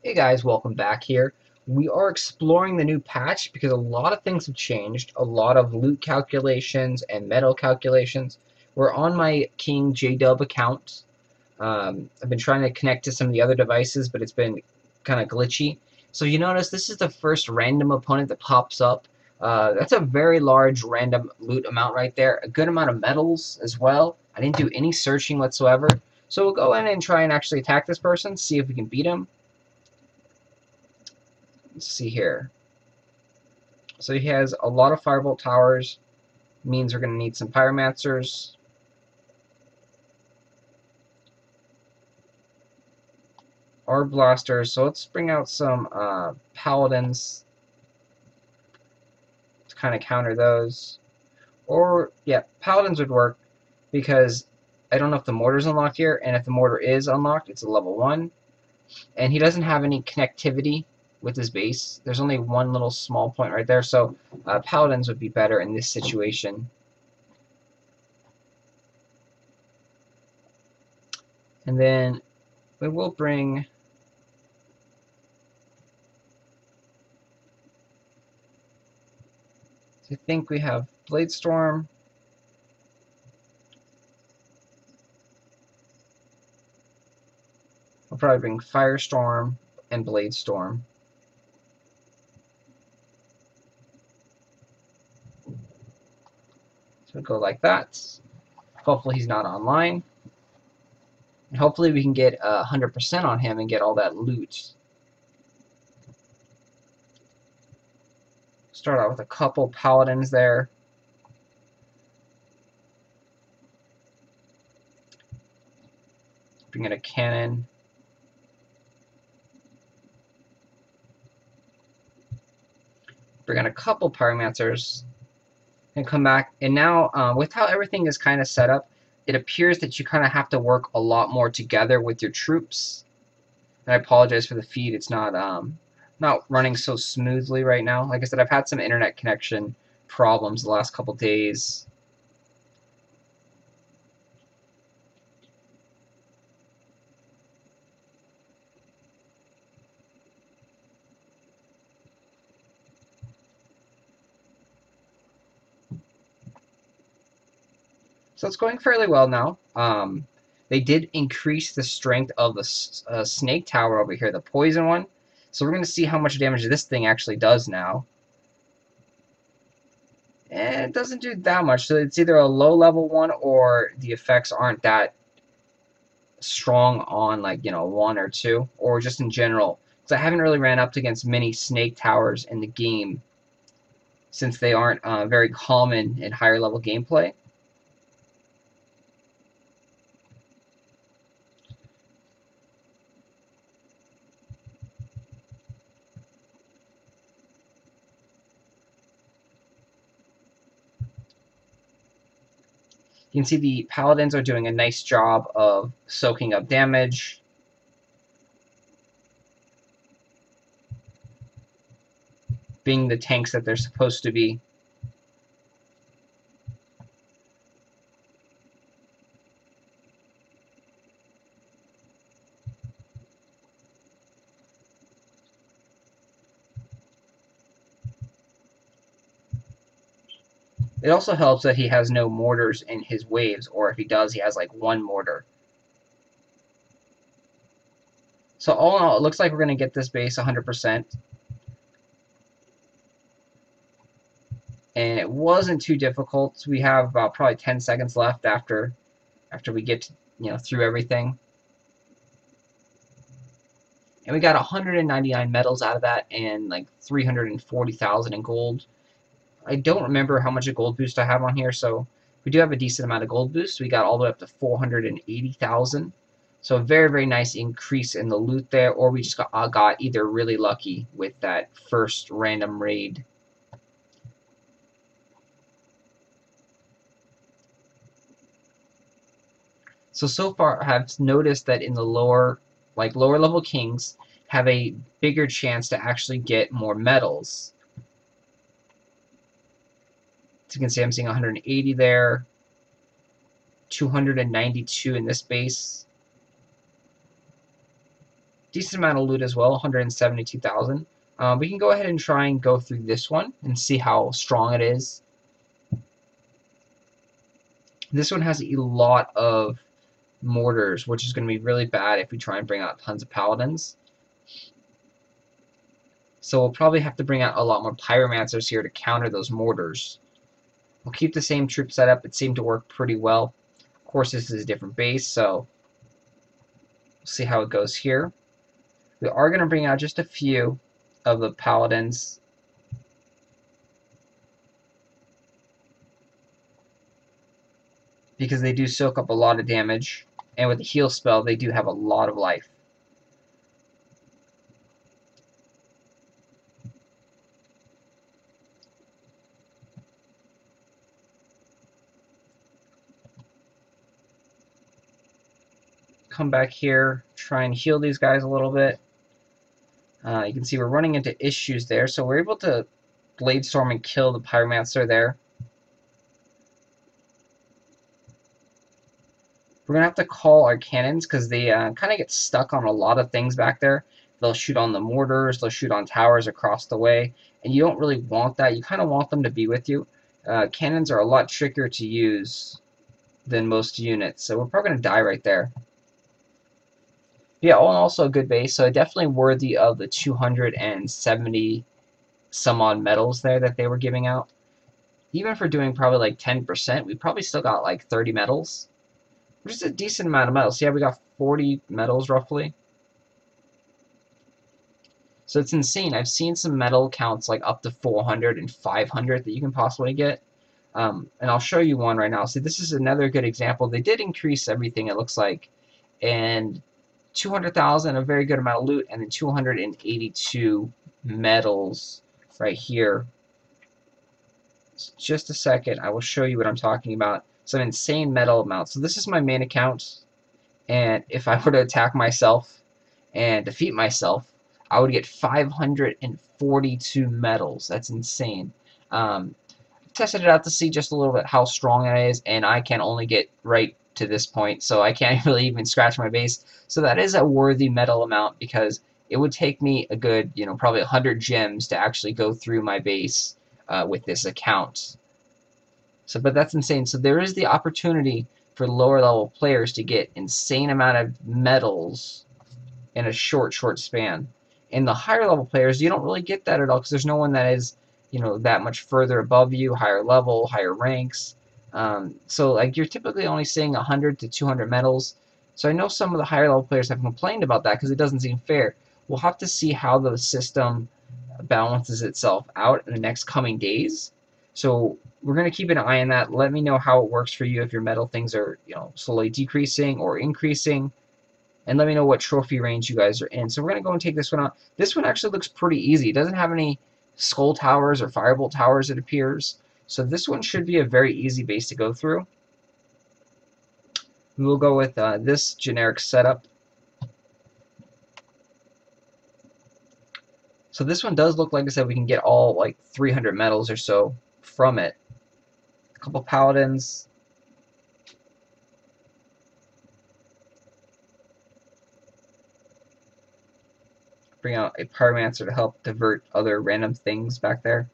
Hey guys, welcome back here. We are exploring the new patch because a lot of things have changed. A lot of loot calculations and medal calculations. We're on my King JDub account. I've been trying to connect to some of the other devices, but it's been kind of glitchy. So you notice this is the first random opponent that pops up. That's a very large random loot amount right there. A good amount of medals as well. I didn't do any searching whatsoever. So we'll go in and try and actually attack this person, see if we can beat him. Let's see here. So he has a lot of firebolt towers. Means we're going to need some pyromancers. Or blasters. So let's bring out some paladins to kind of counter those. Or, yeah, paladins would work because I don't know if the mortar's unlocked here, and if the mortar is unlocked, it's a level 1. And he doesn't have any connectivity with his base. There's only one little small point right there, so paladins would be better in this situation. And then we will bring I think we have Bladestorm. I'll probably bring Firestorm and Bladestorm. So we go like that. Hopefully he's not online. And hopefully we can get 100% on him and get all that loot. Start out with a couple paladins there. Bring in a cannon. Bring in a couple pyromancers. And come back. And now, with how everything is kind of set up, it appears that you kind of have to work a lot more together with your troops. And I apologize for the feed. It's not running so smoothly right now. Like I said, I've had some internet connection problems the last couple days. So it's going fairly well now. They did increase the strength of the snake tower over here, the poison one. So we're going to see how much damage this thing actually does now. And it doesn't do that much. So it's either a low level one or the effects aren't that strong on, like, 1 or 2, or just in general. Because I haven't really ran up against many snake towers in the game since they aren't very common in higher level gameplay. You can see the paladins are doing a nice job of soaking up damage. Being the tanks that they're supposed to be. It also helps that he has no mortars in his waves, or if he does, he has like 1 mortar. So all in all, it looks like we're going to get this base 100%. And it wasn't too difficult. We have about probably 10 seconds left after we get through everything. And we got 199 medals out of that and like 340,000 in gold. I don't remember how much a gold boost I have on here, so we do have a decent amount of gold boost. We got all the way up to 480,000. So a very, very nice increase in the loot there, or we just got either really lucky with that first random raid. So far I've noticed that in the lower level kings have a bigger chance to actually get more medals. As you can see, I'm seeing 180 there, 292 in this base. Decent amount of loot as well, 172,000. We can go ahead and try and go through this one and see how strong it is. This one has a lot of mortars, which is going to be really bad if we try and bring out tons of paladins. So we'll probably have to bring out a lot more pyromancers here to counter those mortars. We'll keep the same troop setup. It seemed to work pretty well. Of course, this is a different base, so we'll see how it goes here. We are going to bring out just a few of the paladins. Because they do soak up a lot of damage. And with the heal spell, they do have a lot of life. Come back here, try and heal these guys a little bit. You can see we're running into issues there, so we're able to Blade Storm and kill the Pyromancer there. We're going to have to call our cannons because they kind of get stuck on a lot of things back there. They'll shoot on the mortars, they'll shoot on towers across the way, and you don't really want that. You kind of want them to be with you. Cannons are a lot trickier to use than most units, so we're probably going to die right there. Yeah, all in all, also a good base, so definitely worthy of the 270 some odd medals there that they were giving out. Even for doing probably like 10%, we probably still got like 30 medals, which is a decent amount of medals. Yeah, we got 40 medals roughly. So it's insane. I've seen some medal counts like up to 400 and 500 that you can possibly get. And I'll show you one right now. See, this is another good example. They did increase everything, it looks like. And 200,000, a very good amount of loot, and then 282 medals right here. So just a second, I will show you what I'm talking about. Some insane medal amounts. So this is my main account, and if I were to attack myself and defeat myself, I would get 542 medals. That's insane. Tested it out to see just a little bit how strong that is, and I can only get right to this point, so I can't really even scratch my base. So that is a worthy medal amount because it would take me a good, probably 100 gems to actually go through my base with this account. So, but that's insane. So there is the opportunity for lower level players to get insane amount of medals in a short span. In the higher level players, you don't really get that at all because there's no one that is that much further above you, higher level, higher ranks. So like you're typically only seeing 100 to 200 medals. So I know some of the higher level players have complained about that because it doesn't seem fair. We'll have to see how the system balances itself out in the next coming days. So we're going to keep an eye on that. Let me know how it works for you if your medal things are slowly decreasing or increasing. And let me know what trophy range you guys are in. So we're going to go and take this one out. This one actually looks pretty easy. It doesn't have any skull towers or firebolt towers, it appears. So this one should be a very easy base to go through. We'll go with this generic setup. So this one does look, like I said, we can get all like 300 medals or so from it. A couple paladins. Bring out a pyromancer to help divert other random things back there.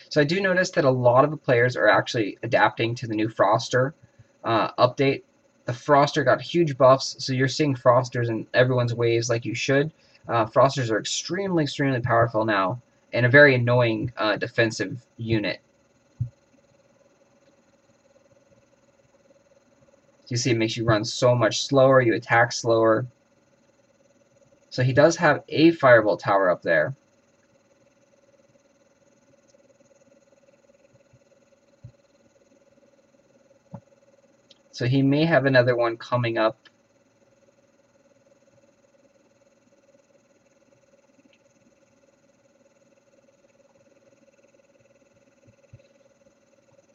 So I do notice that a lot of the players are actually adapting to the new Froster update. The Froster got huge buffs, so you're seeing Frosters in everyone's waves like you should. Frosters are extremely powerful now, and a very annoying defensive unit. You see it makes you run so much slower, you attack slower. So he does have a firebolt tower up there. So he may have another one coming up.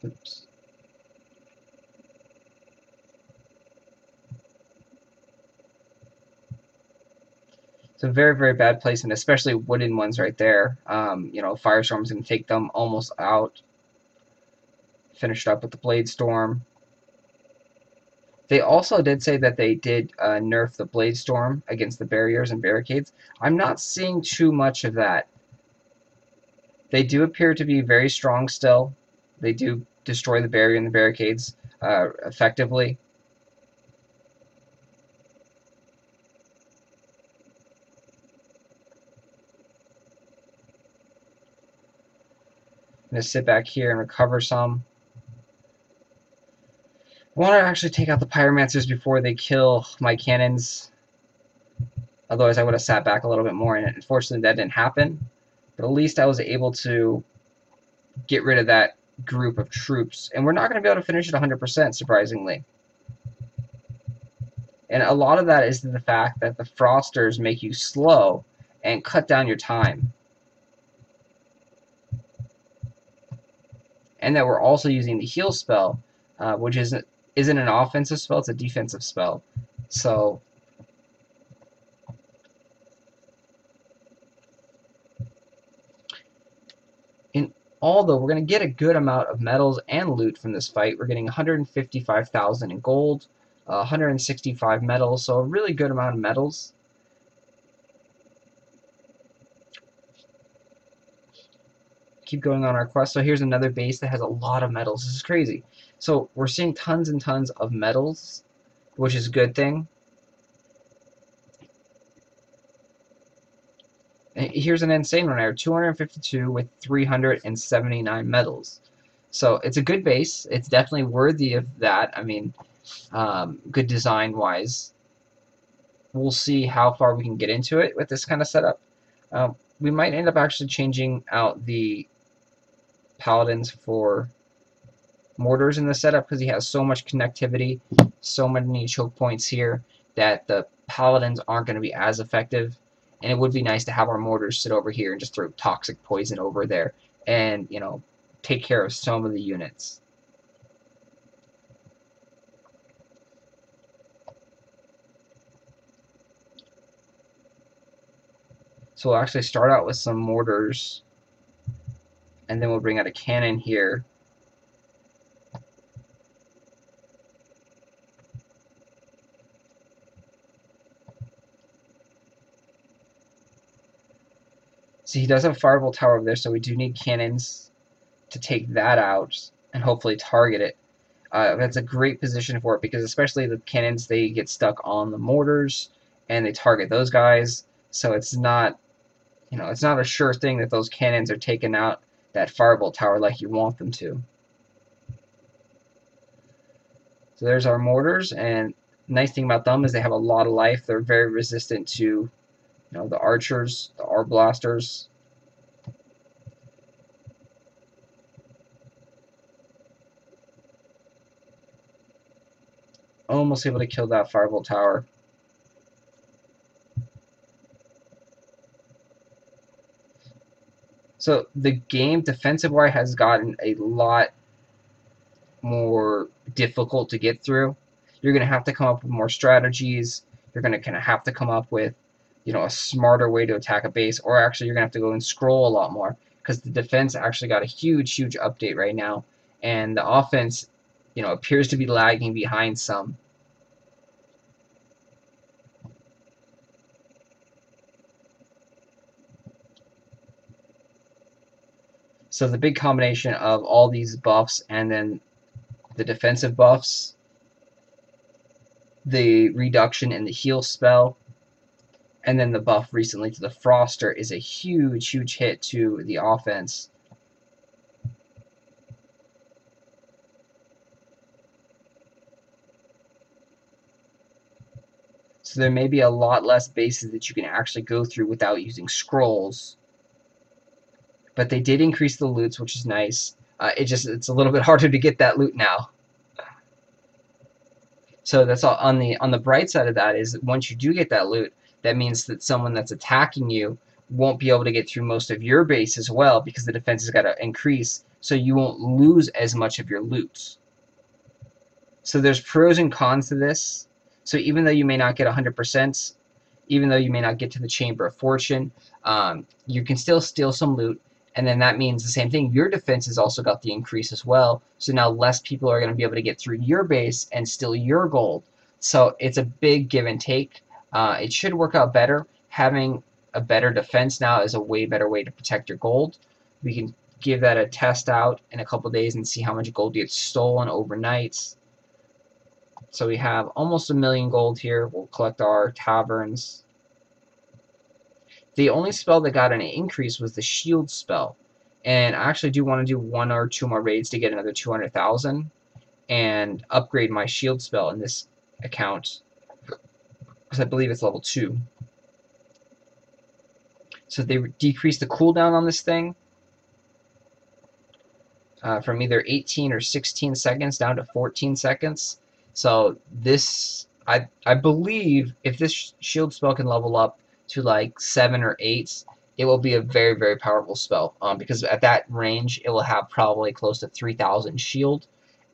Oops. It's a very bad placement, especially wooden ones right there. Firestorm's going to take them almost out. Finished up with the Blade Storm. They also did say that they did nerf the Blade Storm against the barriers and barricades. I'm not seeing too much of that. They do appear to be very strong still. They do destroy the barrier and the barricades effectively. I'm going to sit back here and recover some. I want to actually take out the pyromancers before they kill my cannons. Otherwise, I would have sat back a little bit more, and unfortunately, that didn't happen. But at least I was able to get rid of that group of troops. And we're not going to be able to finish it 100%, surprisingly. And a lot of that is the fact that the Frosters make you slow and cut down your time. And that we're also using the heal spell, which isn't an offensive spell, it's a defensive spell. So in all, though, we're going to get a good amount of medals and loot from this fight. We're getting 155,000 in gold, 165 medals, so a really good amount of medals. Keep going on our quest. So here's another base that has a lot of medals. This is crazy. So we're seeing tons and tons of medals, which is a good thing. And here's an insane one. I have 252 with 379 medals. So it's a good base. It's definitely worthy of that. I mean, good design-wise. We'll see how far we can get into it with this kind of setup. We might end up actually changing out the paladins for mortars in the setup because he has so much connectivity, so many choke points here that the paladins aren't going to be as effective. And it would be nice to have our mortars sit over here and just throw toxic poison over there and, you know, take care of some of the units. So we'll actually start out with some mortars, and then we'll bring out a cannon here. See, he does have a Firebolt Tower over there, so we do need cannons to take that out and hopefully target it. That's a great position for it because especially the cannons, they get stuck on the mortars and they target those guys. So it's not, you know, it's not a sure thing that those cannons are taking out that Firebolt Tower like you want them to. So there's our mortars, and nice thing about them is they have a lot of life. They're very resistant to, you know, the archers, the arblasters. Almost able to kill that Firebolt Tower. So the game defensive-wise has gotten a lot more difficult to get through. You're going to have to come up with more strategies. You're going to kind of have to come up with, you know, a smarter way to attack a base, or actually you're going to have to go and scroll a lot more because the defense actually got a huge update right now, and the offense, you know, appears to be lagging behind some. So the big combination of all these buffs and then the defensive buffs, the reduction in the heal spell, and then the buff recently to the Froster is a huge hit to the offense. So there may be a lot less bases that you can actually go through without using scrolls. But they did increase the loots, which is nice. It's a little bit harder to get that loot now. So that's all. On the bright side of that is that once you do get that loot, that means that someone that's attacking you won't be able to get through most of your base as well because the defense has got to increase, so you won't lose as much of your loot. So there's pros and cons to this. So even though you may not get 100%, even though you may not get to the Chamber of Fortune, you can still steal some loot, And then that means the same thing. Your defense has also got the increase as well. So now less people are going to be able to get through your base and steal your gold. So it's a big give and take. It should work out better. Having a better defense now is a way better way to protect your gold. We can give that a test out in a couple days and see how much gold gets stolen overnight. So we have almost 1,000,000 gold here. We'll collect our taverns. The only spell that got an increase was the shield spell. And I actually do want to do 1 or 2 more raids to get another 200,000 and upgrade my shield spell in this account, because I believe it's level 2. So they decreased the cooldown on this thing from either 18 or 16 seconds down to 14 seconds. So this, I believe if this shield spell can level up to like 7 or 8, it will be a very, very powerful spell, because at that range it will have probably close to 3,000 shield,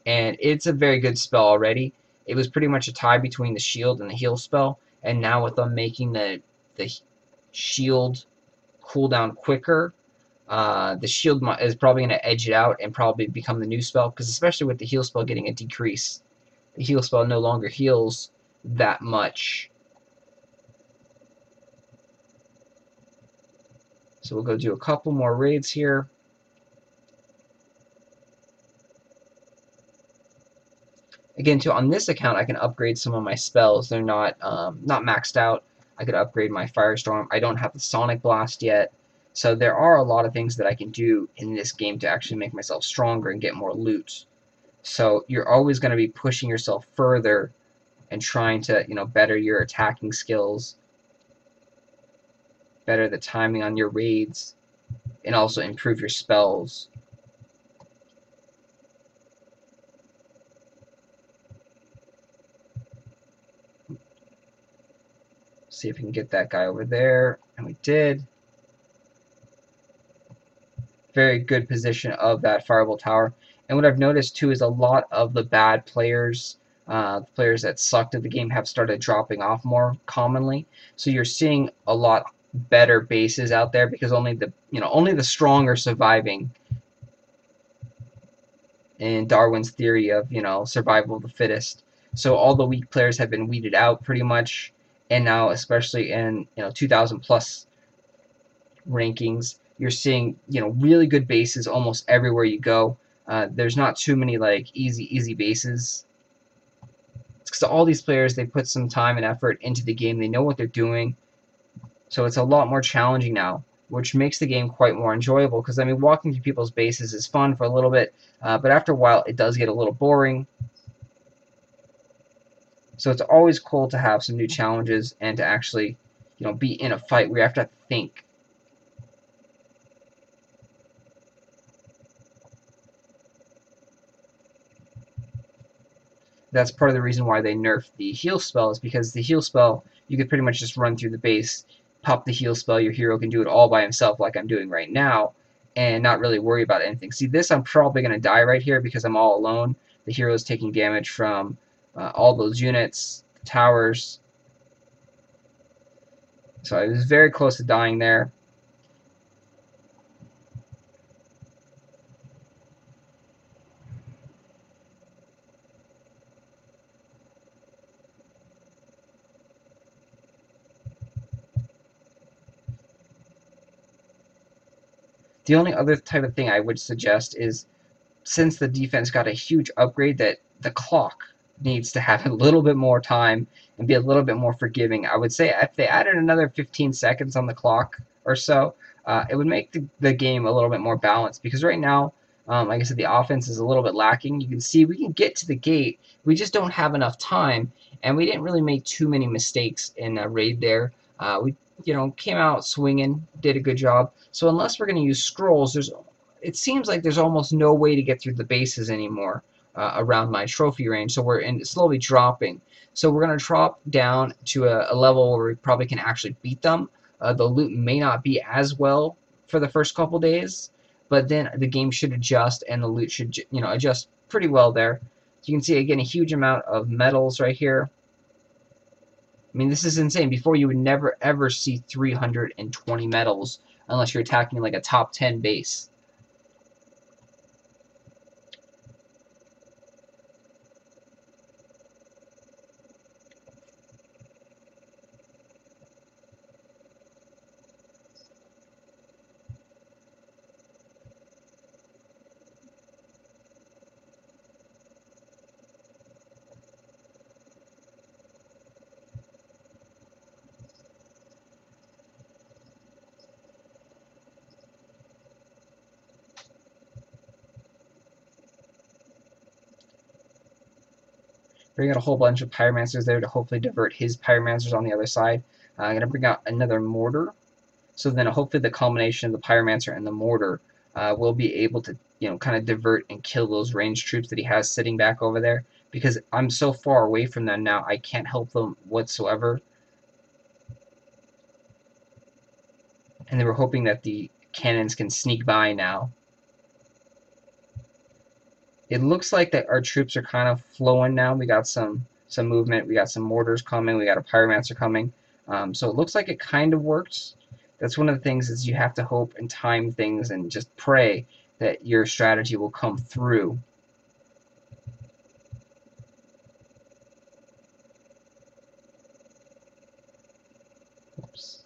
and it's a very good spell already. It was pretty much a tie between the shield and the heal spell, and now with them making the shield cooldown quicker, the shield is probably going to edge it out and probably become the new spell, because especially with the heal spell getting a decrease, the heal spell no longer heals that much. So we'll go do a couple more raids here. Again, too, on this account, I can upgrade some of my spells. They're not maxed out. I could upgrade my Firestorm. I don't have the Sonic Blast yet. So there are a lot of things that I can do in this game to actually make myself stronger and get more loot. So you're always going to be pushing yourself further and trying to, better your attacking skills, better the timing on your raids, and also improve your spells. See if we can get that guy over there, and we did. Very good position of that Firebolt Tower. And what I've noticed too is a lot of the bad players, players that sucked at the game, have started dropping off more commonly. So you're seeing a lot better bases out there, because only the strong are surviving. In Darwin's theory of survival of the fittest. So all the weak players have been weeded out pretty much, and now especially in 2,000 plus rankings, you're seeing really good bases almost everywhere you go. There's not too many like easy bases. It's because all these players, they put some time and effort into the game. They know what they're doing, so it's a lot more challenging now, which makes the game quite more enjoyable. Because walking through people's bases is fun for a little bit, but after a while it does get a little boring. So it's always cool to have some new challenges and to actually be in a fight where you have to think. That's part of the reason why they nerfed the heal spell, is because the heal spell, you could pretty much just run through the base, pop the heal spell, your hero can do it all by himself like I'm doing right now, and not really worry about anything. See, this I'm probably going to die right here because I'm all alone. The hero is taking damage from all those units, towers. So I was very close to dying there. The only other type of thing I would suggest is, since the defense got a huge upgrade, that the clock needs to have a little bit more time and be a little bit more forgiving. I would say if they added another 15 seconds on the clock or so, it would make the game a little bit more balanced. Because right now, like I said, the offense is a little bit lacking. You can see we can get to the gate. We just don't have enough time, and we didn't really make too many mistakes in a raid there. We came out swinging, did a good job. So unless we're going to use scrolls, it seems like there's almost no way to get through the bases anymore around my trophy range. So we're slowly dropping. So we're going to drop down to a level where we probably can actually beat them. The loot may not be as well for the first couple days, but then the game should adjust and the loot should adjust pretty well there. So you can see again a huge amount of medals right here. I mean, this is insane. Before, you would never ever see 320 medals unless you're attacking like a top 10 base. Bring out a whole bunch of pyromancers there to hopefully divert his pyromancers on the other side. I'm going to bring out another mortar. So then hopefully the combination of the pyromancer and the mortar will be able to, kind of divert and kill those ranged troops that he has sitting back over there. Because I'm so far away from them now, I can't help them whatsoever. And they were hoping that the cannons can sneak by now. It looks like that our troops are kind of flowing now. We got some movement. We got some mortars coming. We got a pyromancer coming. So it looks like it kind of works. That's one of the things is you have to hope and time things and just pray that your strategy will come through. Oops.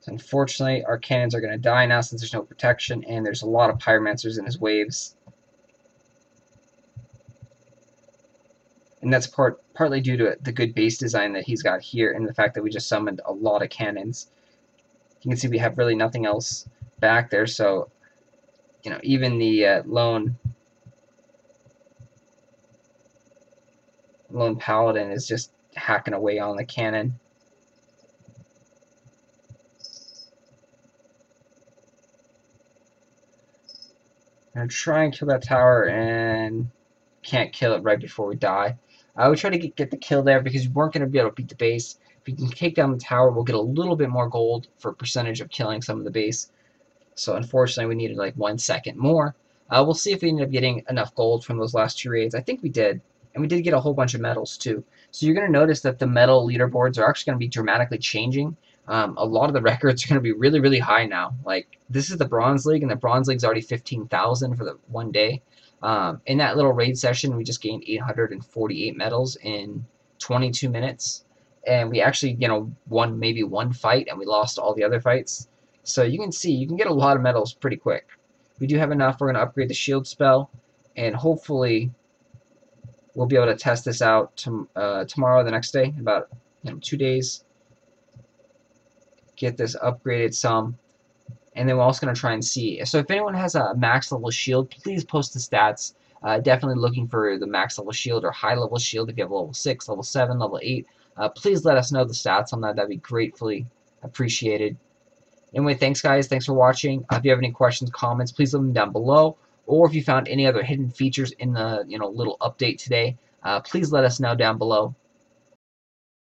So unfortunately, our cannons are going to die now since there's no protection, and there's a lot of pyromancers in his waves. And that's partly due to the good base design that he's got here and the fact that we just summoned a lot of cannons. You can see we have really nothing else back there, so even the lone paladin is just hacking away on the cannon. I'm going to try and kill that tower, and can't kill it right before we die. I would try to get the kill there because we weren't going to be able to beat the base. If we can take down the tower, we'll get a little bit more gold for percentage of killing some of the base. So unfortunately, we needed like 1 second more. We'll see if we ended up getting enough gold from those last 2 raids. I think we did. And we did get a whole bunch of medals too. So you're going to notice that the medal leaderboards are actually going to be dramatically changing. A lot of the records are going to be really, really high now. Like, this is the Bronze League, and the Bronze League's already 15,000 for the 1 day. In that little raid session, we just gained 848 medals in 22 minutes. And we actually, won maybe 1 fight, and we lost all the other fights. So you can see, you can get a lot of medals pretty quick. We do have enough. We're going to upgrade the shield spell, and hopefully we'll be able to test this out tomorrow, the next day, about 2 days. Get this upgraded some, and then we're also going to try and see. So if anyone has a max level shield, please post the stats. Definitely looking for the max level shield or high level shield if you have level 6, level 7, level 8. Please let us know the stats on that. That'd be gratefully appreciated. Anyway, thanks guys. Thanks for watching. If you have any questions, comments, please leave them down below. Or if you found any other hidden features in the little update today, please let us know down below.